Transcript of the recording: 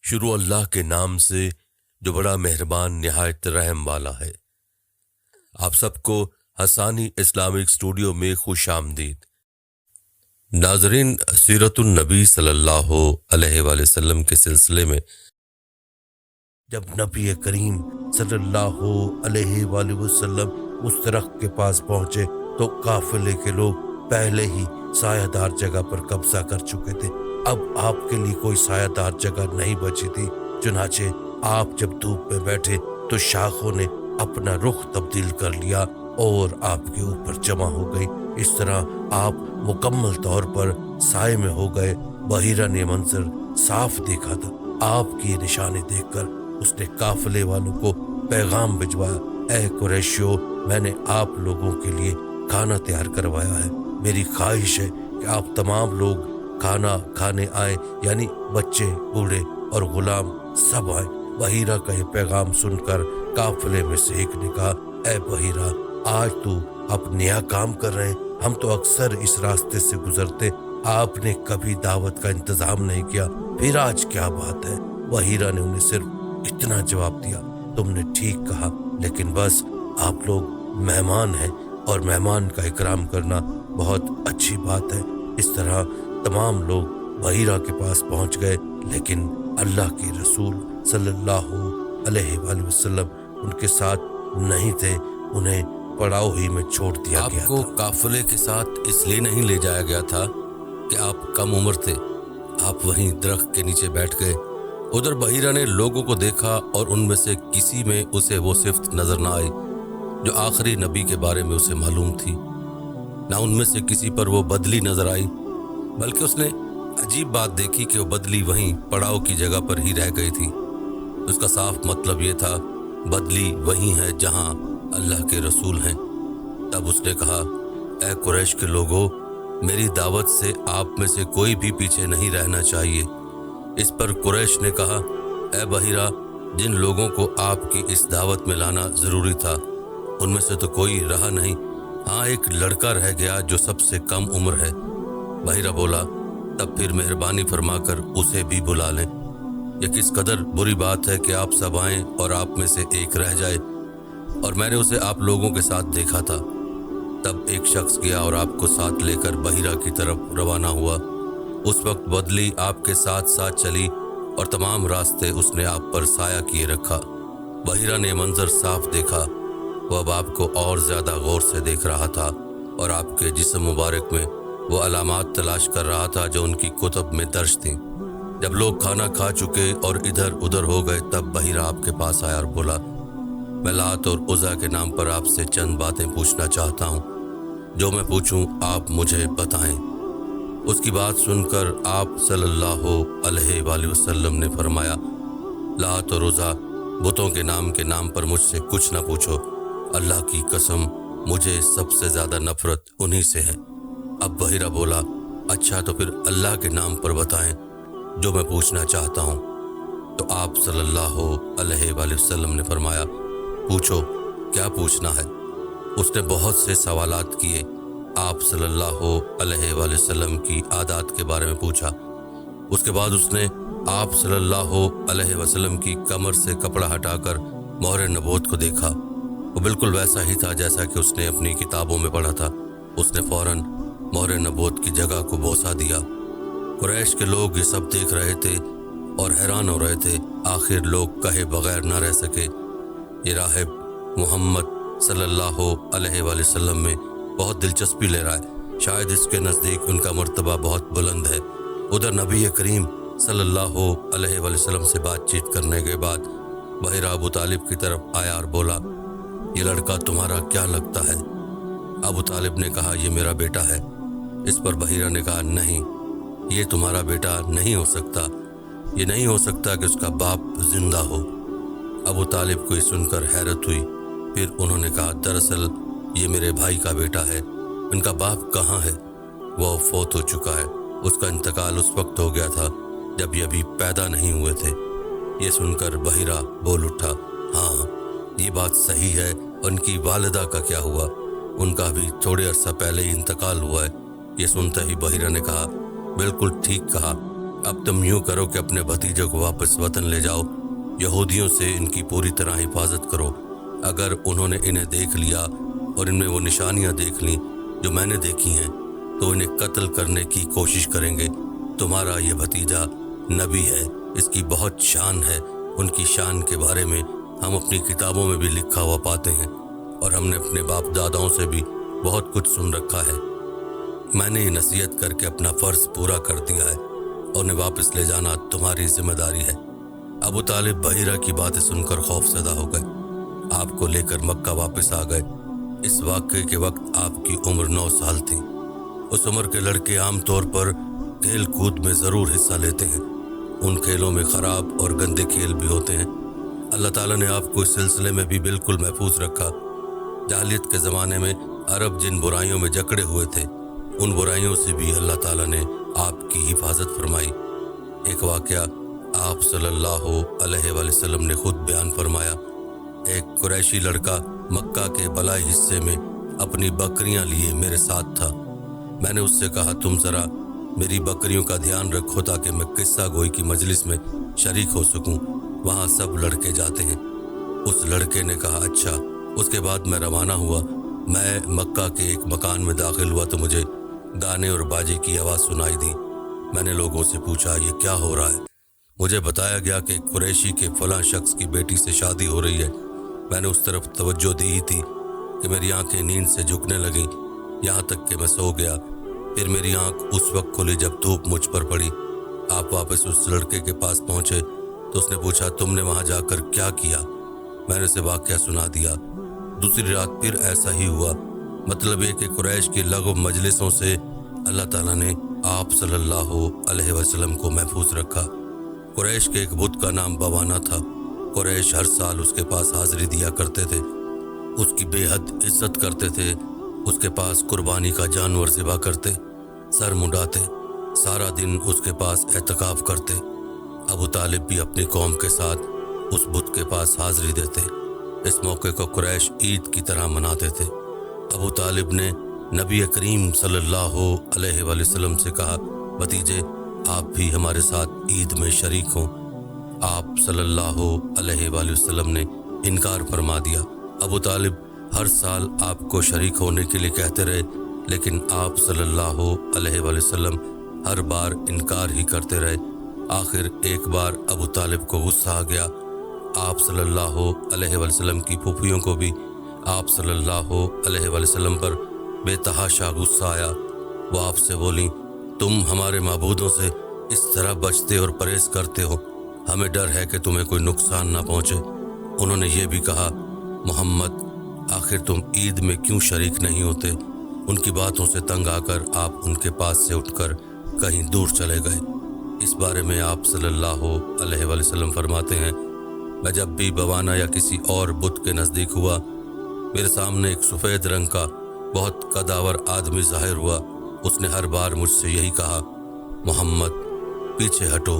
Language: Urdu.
شروع اللہ کے نام سے جو بڑا مہربان نہایت رحم والا ہے۔ آپ سب کو حسانی اسلامک اسٹوڈیو میں خوش آمدید۔ ناظرین، سیرت النبی صلی اللہ علیہ وآلہ وسلم کے سلسلے میں جب نبی کریم صلی اللہ علیہ وآلہ وسلم اس درخت کے پاس پہنچے تو قافلے کے لوگ پہلے ہی سایہ دار جگہ پر قبضہ کر چکے تھے۔ اب آپ کے لیے کوئی سایہ دار جگہ نہیں بچی تھی، چنانچہ آپ جب دھوپ میں بیٹھے تو شاخوں نے اپنا رخ تبدیل کر لیا اور آپ کے اوپر جمع ہو گئی۔ اس طرح آپ مکمل طور پر سائے میں ہو گئے۔ بحیرہ نے منظر صاف دیکھا تھا۔ آپ کی یہ نشانی دیکھ کر اس نے قافلے والوں کو پیغام بھجوایا، اے قریشیو، میں نے آپ لوگوں کے لیے کھانا تیار کروایا ہے۔ میری خواہش ہے کہ آپ تمام لوگ کھانا کھانے آئیں، یعنی بچے، بوڑھے اور غلام سب آئیں۔ بحیرہ کا یہ پیغام سن کر قافلے میں سے ایک نے کہا، اے بحیرہ، آج تو آپ نیا کام کر رہے ہیں، ہم تو اکثر اس راستے سے گزرتے، آپ نے کبھی دعوت کا انتظام نہیں کیا، پھر آج کیا بات ہے؟ بحیرہ نے انہیں صرف اتنا جواب دیا، تم نے ٹھیک کہا، لیکن بس آپ لوگ مہمان ہیں اور مہمان کا اکرام کرنا بہت اچھی بات ہے۔ اس طرح تمام لوگ بحیرہ کے پاس پہنچ گئے، لیکن اللہ کے رسول صلی اللہ علیہ وآلہ وسلم ان کے ساتھ نہیں تھے، انہیں پڑاؤ ہی میں چھوڑ دیا گیا۔ آپ کو قافلے کے ساتھ اس لیے نہیں لے جایا گیا تھا کہ آپ کم عمر تھے، آپ وہیں درخت کے نیچے بیٹھ گئے۔ ادھر بحیرہ نے لوگوں کو دیکھا اور ان میں سے کسی میں اسے وہ صفت نظر نہ آئی جو آخری نبی کے بارے میں اسے معلوم تھی، نہ ان میں سے کسی پر وہ بدلی نظر آئی، بلکہ اس نے عجیب بات دیکھی کہ وہ بدلی وہیں پڑاؤ کی جگہ پر ہی رہ گئی تھی۔ اس کا صاف مطلب یہ تھا، بدلی وہیں ہے جہاں اللہ کے رسول ہیں۔ تب اس نے کہا، اے قریش کے لوگوں، میری دعوت سے آپ میں سے کوئی بھی پیچھے نہیں رہنا چاہیے۔ اس پر قریش نے کہا، اے بحیرہ، جن لوگوں کو آپ کی اس دعوت میں لانا ضروری تھا ان میں سے تو کوئی رہا نہیں، ہاں ایک لڑکا رہ گیا جو سب سے کم عمر ہے۔ بحیرہ بولا، تب پھر مہربانی فرما کر اسے بھی بلا لیں۔ یہ کس قدر بری بات ہے کہ آپ سب آئیں اور آپ میں سے ایک رہ جائے، اور میں نے اسے آپ لوگوں کے ساتھ دیکھا تھا۔ تب ایک شخص گیا اور آپ کو ساتھ لے کر بحیرہ کی طرف روانہ ہوا۔ اس وقت بدلی آپ کے ساتھ ساتھ چلی اور تمام راستے اس نے آپ پر سایہ کیے رکھا۔ بحیرہ نے منظر صاف دیکھا، وہ اب آپ کو اور زیادہ غور سے دیکھ رہا تھا اور آپ کے جسم مبارک میں وہ علامات تلاش کر رہا تھا جو ان کی کتب میں درج تھیں۔ جب لوگ کھانا کھا چکے اور ادھر ادھر ہو گئے تب بحیرہ آپ کے پاس آیا اور بولا، میں لات اور عزا کے نام پر آپ سے چند باتیں پوچھنا چاہتا ہوں، جو میں پوچھوں آپ مجھے بتائیں۔ اس کی بات سن کر آپ صلی اللہ علیہ وآلہ وسلم نے فرمایا، لات اور عزا بتوں کے نام پر مجھ سے کچھ نہ پوچھو، اللہ کی قسم مجھے سب سے زیادہ نفرت انہی سے ہے۔ اب بحیرہ بولا، اچھا تو پھر اللہ کے نام پر بتائیں جو میں پوچھنا چاہتا ہوں۔ تو آپ صلی اللہ علیہ وآلہ وسلم نے فرمایا، پوچھو کیا پوچھنا ہے۔ اس نے بہت سے سوالات کیے۔ آپ صلی اللہ علیہ وآلہ وسلم کی عادات کے بارے میں پوچھا۔ اس کے بعد اس نے آپ صلی اللہ علیہ وسلم کی کمر سے کپڑا ہٹا کر مہر نبوت کو دیکھا۔ وہ بالکل ویسا ہی تھا جیسا کہ اس نے اپنی کتابوں میں پڑھا تھا۔ اس نے فوراً مہر نبوت کی جگہ کو بوسہ دیا۔ قریش کے لوگ یہ سب دیکھ رہے تھے اور حیران ہو رہے تھے۔ آخر لوگ کہے بغیر نہ رہ سکے، یہ راہب محمد صلی اللہ علیہ وآلہ وسلم میں بہت دلچسپی لے رہا ہے، شاید اس کے نزدیک ان کا مرتبہ بہت بلند ہے۔ ادھر نبی کریم صلی اللہ علیہ وآلہ وسلم سے بات چیت کرنے کے بعد بحیرہ ابو طالب کی طرف آیا اور بولا، یہ لڑکا تمہارا کیا لگتا ہے؟ ابو طالب نے کہا، یہ میرا بیٹا ہے۔ اس پر بحیرہ نے کہا، نہیں، یہ تمہارا بیٹا نہیں ہو سکتا، یہ نہیں ہو سکتا کہ اس کا باپ زندہ ہو۔ ابو طالب کو یہ سن کر حیرت ہوئی۔ پھر انہوں نے کہا، دراصل یہ میرے بھائی کا بیٹا ہے، ان کا باپ کہاں ہے؟ وہ فوت ہو چکا ہے، اس کا انتقال اس وقت ہو گیا تھا جب یہ ابھی پیدا نہیں ہوئے تھے۔ یہ سن کر بحیرہ بول اٹھا، ہاں یہ بات صحیح ہے، ان کی والدہ کا کیا ہوا؟ ان کا بھی تھوڑے عرصہ پہلے ہی انتقال ہوا ہے۔ یہ سنتے ہی بحیرہ نے کہا، بالکل ٹھیک کہا، اب تم یوں کرو کہ اپنے بھتیجے کو واپس وطن لے جاؤ، یہودیوں سے ان کی پوری طرح حفاظت کرو۔ اگر انہوں نے انہیں دیکھ لیا اور ان میں وہ نشانیاں دیکھ لیں جو میں نے دیکھی ہیں تو انہیں قتل کرنے کی کوشش کریں گے۔ تمہارا یہ بھتیجا نبی ہے، اس کی بہت شان ہے، ان کی شان کے بارے میں ہم اپنی کتابوں میں بھی لکھا ہوا پاتے ہیں، اور ہم نے اپنے باپ داداؤں سے بھی بہت کچھ سن رکھا ہے۔ میں نے یہ نصیحت کر کے اپنا فرض پورا کر دیا ہے، اور انہیں واپس لے جانا تمہاری ذمہ داری ہے۔ ابو طالب بحیرہ کی باتیں سن کر خوف زدہ ہو گئے، آپ کو لے کر مکہ واپس آ گئے۔ اس واقعے کے وقت آپ کی عمر 9 سال تھی۔ اس عمر کے لڑکے عام طور پر کھیل کود میں ضرور حصہ لیتے ہیں، ان کھیلوں میں خراب اور گندے کھیل بھی ہوتے ہیں۔ اللہ تعالیٰ نے آپ کو اس سلسلے میں بھی بالکل محفوظ رکھا۔ جاہلیت کے زمانے میں عرب جن برائیوں میں جکڑے ہوئے تھے، ان برائیوں سے بھی اللہ تعالیٰ نے آپ کی حفاظت فرمائی۔ ایک واقعہ آپ صلی اللہ علیہ وآلہ وسلم نے خود بیان فرمایا۔ ایک قریشی لڑکا مکہ کے بلائی حصے میں اپنی بکریاں لیے میرے ساتھ تھا۔ میں نے اس سے کہا، تم ذرا میری بکریوں کا دھیان رکھو تاکہ میں قصہ گوئی کی مجلس میں شریک ہو سکوں، وہاں سب لڑکے جاتے ہیں۔ اس لڑکے نے کہا، اچھا۔ اس کے بعد میں روانہ ہوا۔ میں مکہ کے ایک مکان میں داخل ہوا تو مجھے گانے اور باجے کی آواز سنائی دی۔ میں نے لوگوں سے پوچھا، یہ کیا ہو رہا ہے؟ مجھے بتایا گیا کہ قریشی کے فلاں شخص کی بیٹی سے شادی ہو رہی ہے۔ میں نے اس طرف توجہ دی ہی تھی کہ میری آنکھیں نیند سے جھکنے لگیں، یہاں تک کہ میں سو گیا۔ پھر میری آنکھ اس وقت کھلی جب دھوپ مجھ پر پڑی۔ آپ واپس اس لڑکے کے پاس پہنچے تو اس نے پوچھا، تم نے وہاں جا کر کیا کیا؟ میں نے اسے واقعہ سنا دیا۔ دوسری رات پھر ایسا ہی ہوا۔ مطلب یہ کہ قریش کی لغو مجلسوں سے اللہ تعالیٰ نے آپ صلی اللہ علیہ وسلم کو محفوظ رکھا۔ قریش کے ایک بت کا نام بوانا تھا۔ قریش ہر سال اس کے پاس حاضری دیا کرتے تھے، اس کی بے حد عزت کرتے تھے، اس کے پاس قربانی کا جانور ذبح کرتے، سر منڈاتے، سارا دن اس کے پاس اعتکاف کرتے۔ ابو طالب بھی اپنی قوم کے ساتھ اس بت کے پاس حاضری دیتے۔ اس موقع کو قریش عید کی طرح مناتے تھے۔ ابو طالب نے نبی کریم صلی اللہ علیہ وآلہ وسلم سے کہا، بھتیجے آپ بھی ہمارے ساتھ عید میں شریک ہوں۔ آپ صلی اللہ علیہ وآلہ وسلم نے انکار فرما دیا۔ ابو طالب ہر سال آپ کو شریک ہونے کے لیے کہتے رہے، لیکن آپ صلی اللہ علیہ وآلہ وسلم ہر بار انکار ہی کرتے رہے۔ آخر ایک بار ابو طالب کو غصہ آ گیا۔ آپ صلی اللہ علیہ وآلہ وسلم کی پھوپھیوں کو بھی آپ صلی اللہ علیہ وآلہ وسلم پر بے تحاشا غصہ آیا۔ وہ آپ سے بولیں، تم ہمارے معبودوں سے اس طرح بچتے اور پرہیز کرتے ہو، ہمیں ڈر ہے کہ تمہیں کوئی نقصان نہ پہنچے۔ انہوں نے یہ بھی کہا، محمد آخر تم عید میں کیوں شریک نہیں ہوتے؟ ان کی باتوں سے تنگ آ کر آپ ان کے پاس سے اٹھ کر کہیں دور چلے گئے۔ اس بارے میں آپ صلی اللہ علیہ وآلہ وسلم فرماتے ہیں، میں جب بھی بوانا یا کسی اور بت کے نزدیک ہوا، میرے سامنے ایک سفید رنگ کا بہت قداور آدمی ظاہر ہوا۔ اس نے ہر بار مجھ سے یہی کہا، محمد پیچھے ہٹو۔